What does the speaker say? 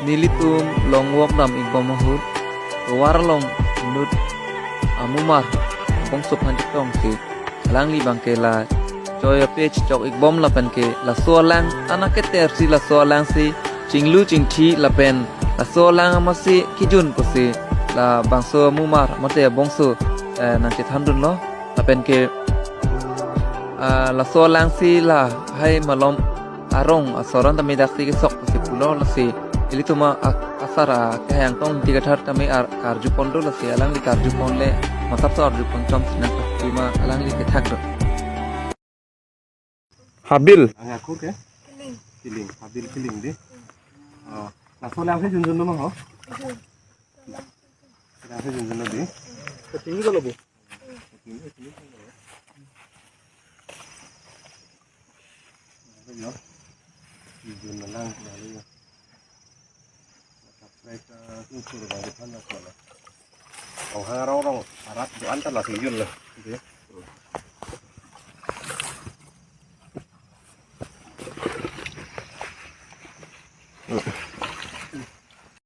nilitum long wok nam ingko mahut warlong nut amumar bong sup hanjitong ke lang li bangke la choy page chok ikbom la pen ke la solang anake ter si la solang si chinglu chingthi la pen la solang amasi kijun ko si la bangso mumar mate bongso nang ke thandun lo la pen ke la solang si la hai malom arong asoran tamidak si ke sok si pulo la si ilituma asara kayang tong tiga thar tami karju pondo la si alang di karju ponle masap so arju pongchom sinak ima alang li ke thak Habil. Aku ke? Kiling. Habil kiling deh. Nah, soalnya aku junjun dulu mah, aku junjun dulu deh. Ketinggi kalau bu. Junjun lang kali ya. Mereka unsur dari mana soalnya. Oh, orang Arab itu antar lah junjun lah, gitu ya. Okay.